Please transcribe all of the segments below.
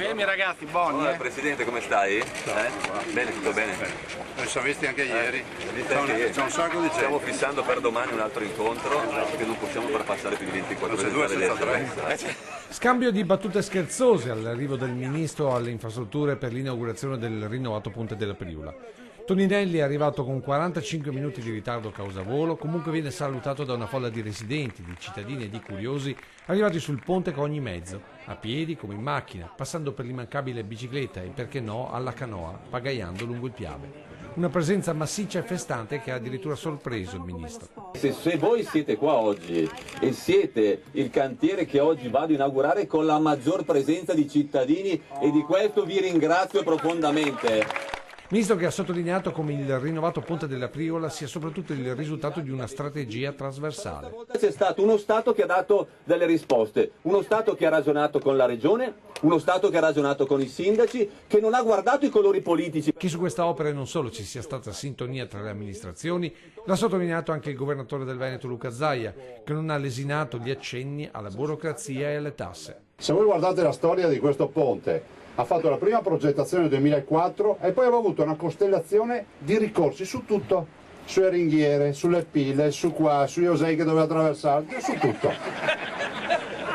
Fermi ragazzi, buoni. Allora, Presidente, come stai? Bene, tutto bene? Ci siamo visti anche ieri. C'è un sacco di gente. Stiamo fissando per domani un altro incontro che non possiamo far passare più di 24 ore senza vederci. Scambio di battute scherzose all'arrivo del Ministro alle infrastrutture per l'inaugurazione del rinnovato Ponte della Priula. Toninelli è arrivato con 45 minuti di ritardo causa volo, comunque viene salutato da una folla di residenti, di cittadini e di curiosi arrivati sul ponte con ogni mezzo, a piedi come in macchina, passando per l'immancabile bicicletta e perché no alla canoa, pagaiando lungo il Piave. Una presenza massiccia e festante che ha addirittura sorpreso il Ministro. Se voi siete qua oggi e siete il cantiere che oggi vado a inaugurare con la maggior presenza di cittadini e di questo vi ringrazio profondamente. Ministro che ha sottolineato come il rinnovato Ponte della Priula sia soprattutto il risultato di una strategia trasversale. C'è stato uno Stato che ha dato delle risposte, uno Stato che ha ragionato con la Regione, uno Stato che ha ragionato con i sindaci, che non ha guardato i colori politici. Che su questa opera non solo ci sia stata sintonia tra le amministrazioni, l'ha sottolineato anche il governatore del Veneto Luca Zaia, che non ha lesinato gli accenni alla burocrazia e alle tasse. Se voi guardate la storia di questo ponte, ha fatto la prima progettazione nel 2004 e poi aveva avuto una costellazione di ricorsi su tutto, sulle ringhiere, sulle pile, su qua, sui osei che doveva attraversare, su tutto.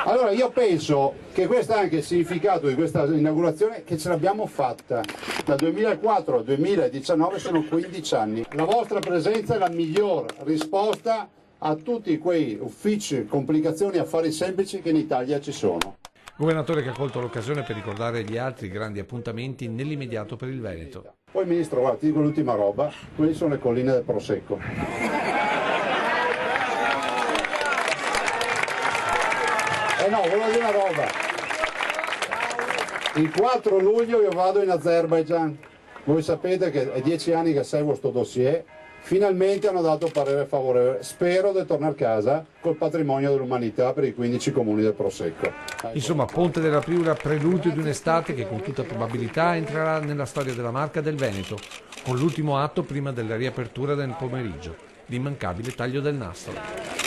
Allora io penso che questo è anche il significato di questa inaugurazione, che ce l'abbiamo fatta. Dal 2004 al 2019 sono 15 anni. La vostra presenza è la miglior risposta a tutti quei uffici, complicazioni, affari semplici che in Italia ci sono. Governatore che ha colto l'occasione per ricordare gli altri grandi appuntamenti nell'immediato per il Veneto. Poi Ministro, guarda, ti dico l'ultima roba, quelle sono le colline del Prosecco. No, volevo dire una roba. Il 4 luglio io vado in Azerbaijan. Voi sapete che è 10 anni che seguo sto dossier. Finalmente hanno dato parere favorevole. Spero di tornare a casa col patrimonio dell'umanità per i 15 comuni del Prosecco. Insomma, Ponte della Priula, preludio di un'estate che con tutta probabilità entrerà nella storia della Marca del Veneto, con l'ultimo atto prima della riapertura del pomeriggio, l'immancabile taglio del nastro.